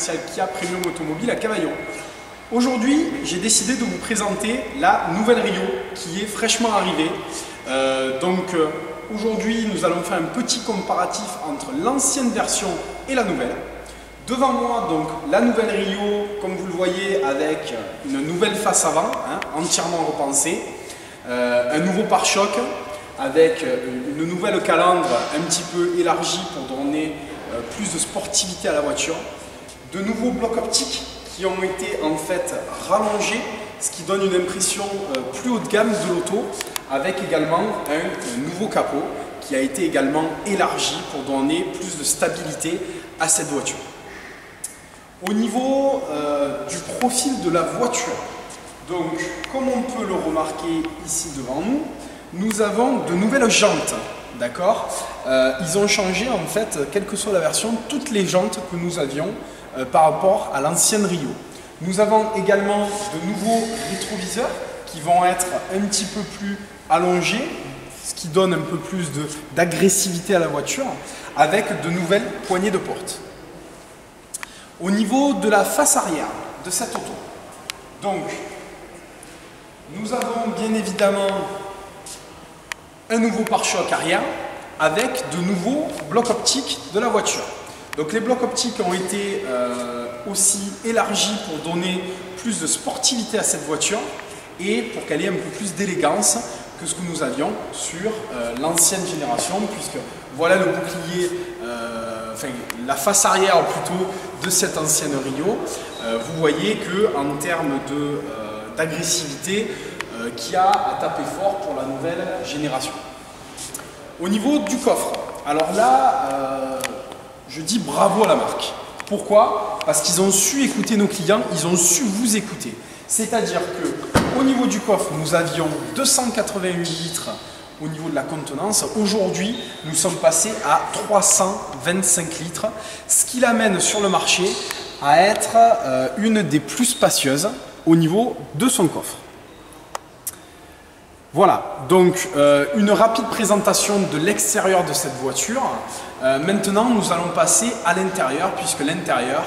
commercial Kia Premium Automobile à Cavaillon. Aujourd'hui, j'ai décidé de vous présenter la nouvelle Rio qui est fraîchement arrivée. Aujourd'hui, nous allons faire un petit comparatif entre l'ancienne version et la nouvelle. Devant moi, donc, la nouvelle Rio, comme vous le voyez, avec une nouvelle face avant, entièrement repensée, un nouveau pare-choc, avec une nouvelle calandre un petit peu élargie pour donner plus de sportivité à la voiture, de nouveaux blocs optiques qui ont été en fait rallongés, ce qui donne une impression plus haut de gamme de l'auto, avec également un nouveau capot qui a été également élargi pour donner plus de stabilité à cette voiture. Au niveau du profil de la voiture, donc comme on peut le remarquer ici devant nous, nous avons de nouvelles jantes, d'accord. Ils ont changé en fait, quelle que soit la version, toutes les jantes que nous avions par rapport à l'ancienne Rio. Nous avons également de nouveaux rétroviseurs qui vont être un petit peu plus allongés, ce qui donne un peu plus d'agressivité à la voiture, avec de nouvelles poignées de porte. Au niveau de la face arrière de cette auto, donc nous avons bien évidemment un nouveau pare-choc arrière avec de nouveaux blocs optiques de la voiture. Donc les blocs optiques ont été aussi élargis pour donner plus de sportivité à cette voiture et pour qu'elle ait un peu plus d'élégance que ce que nous avions sur l'ancienne génération, puisque voilà le bouclier, la face arrière plutôt de cette ancienne Rio. Vous voyez qu'en termes d'agressivité, Kia a tapé fort pour la nouvelle génération. Au niveau du coffre, alors là, je dis bravo à la marque. Pourquoi? Parce qu'ils ont su écouter nos clients, ils ont su vous écouter. C'est-à-dire qu'au niveau du coffre, nous avions 288 litres au niveau de la contenance. Aujourd'hui, nous sommes passés à 325 litres, ce qui l'amène sur le marché à être une des plus spacieuses au niveau de son coffre. Voilà, donc une rapide présentation de l'extérieur de cette voiture. Maintenant, nous allons passer à l'intérieur, puisque l'intérieur,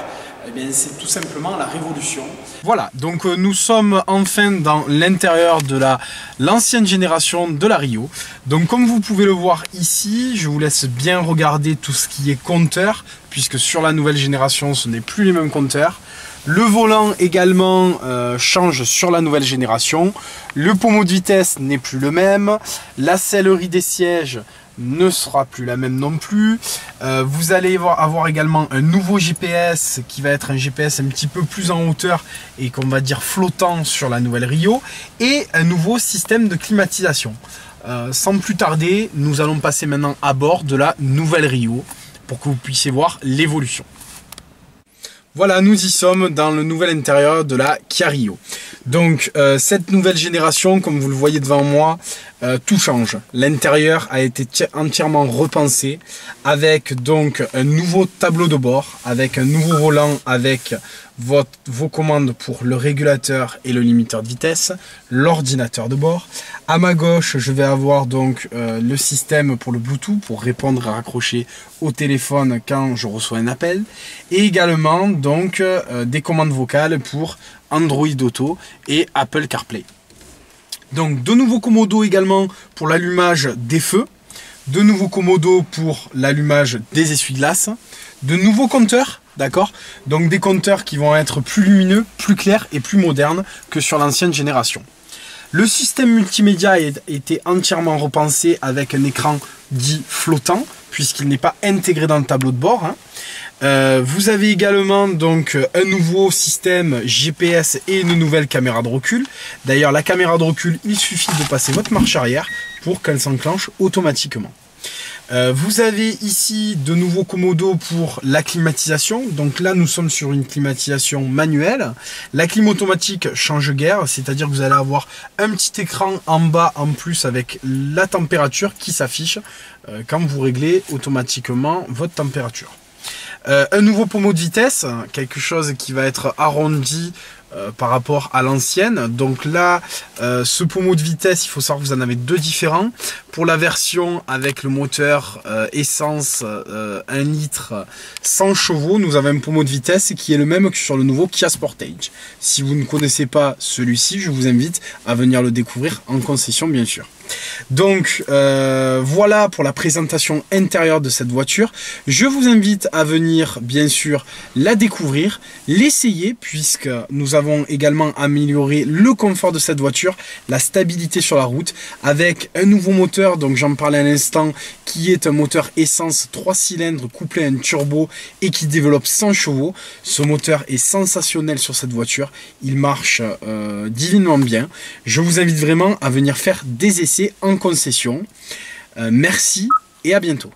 c'est tout simplement la révolution. Voilà, donc nous sommes enfin dans l'intérieur de l'ancienne génération de la Rio. Donc comme vous pouvez le voir ici, je vous laisse bien regarder tout ce qui est compteur, puisque sur la nouvelle génération, ce n'est plus les mêmes compteurs. Le volant également change sur la nouvelle génération. Le pommeau de vitesse n'est plus le même. La sellerie des sièges ne sera plus la même non plus. Vous allez avoir également un nouveau GPS qui va être un GPS un petit peu plus en hauteur et qu'on va dire flottant sur la nouvelle Rio. Et un nouveau système de climatisation. Sans plus tarder, nous allons passer maintenant à bord de la nouvelle Rio pour que vous puissiez voir l'évolution. Voilà, nous y sommes dans le nouvel intérieur de la Kia Rio. Donc cette nouvelle génération, comme vous le voyez devant moi, tout change. L'intérieur a été entièrement repensé avec donc un nouveau tableau de bord, avec un nouveau volant, avec vos commandes pour le régulateur et le limiteur de vitesse, l'ordinateur de bord. À ma gauche, je vais avoir donc le système pour le Bluetooth pour répondre et raccrocher au téléphone quand je reçois un appel, et également donc des commandes vocales pour Android Auto et Apple CarPlay. Donc de nouveaux commodos également pour l'allumage des feux, de nouveaux commodos pour l'allumage des essuie-glaces, de nouveaux compteurs, d'accord, donc des compteurs qui vont être plus lumineux, plus clairs et plus modernes que sur l'ancienne génération. Le système multimédia a été entièrement repensé avec un écran dit flottant, puisqu'il n'est pas intégré dans le tableau de bord. Vous avez également donc un nouveau système GPS et une nouvelle caméra de recul. D'ailleurs, la caméra de recul, il suffit de passer votre marche arrière pour qu'elle s'enclenche automatiquement. Vous avez ici de nouveaux commodos pour la climatisation. Donc là, nous sommes sur une climatisation manuelle. La clim automatique change guère, c'est-à-dire que vous allez avoir un petit écran en bas en plus avec la température qui s'affiche quand vous réglez automatiquement votre température. Un nouveau pommeau de vitesse, quelque chose qui va être arrondi par rapport à l'ancienne. Donc là, ce pommeau de vitesse, il faut savoir que vous en avez deux différents. Pour la version avec le moteur essence 1 litre 100 chevaux, nous avons un pommeau de vitesse qui est le même que sur le nouveau Kia Sportage. Si vous ne connaissez pas celui-ci, je vous invite à venir le découvrir en concession, bien sûr. Donc voilà pour la présentation intérieure de cette voiture. Je vous invite à venir bien sûr la découvrir, l'essayer, puisque nous avons également amélioré le confort de cette voiture, la stabilité sur la route, avec un nouveau moteur, donc j'en parlais à l'instant, qui est un moteur essence 3 cylindres couplé à un turbo et qui développe 100 chevaux. Ce moteur est sensationnel sur cette voiture, il marche divinement bien. Je vous invite vraiment à venir faire des essais en concession. Merci et à bientôt.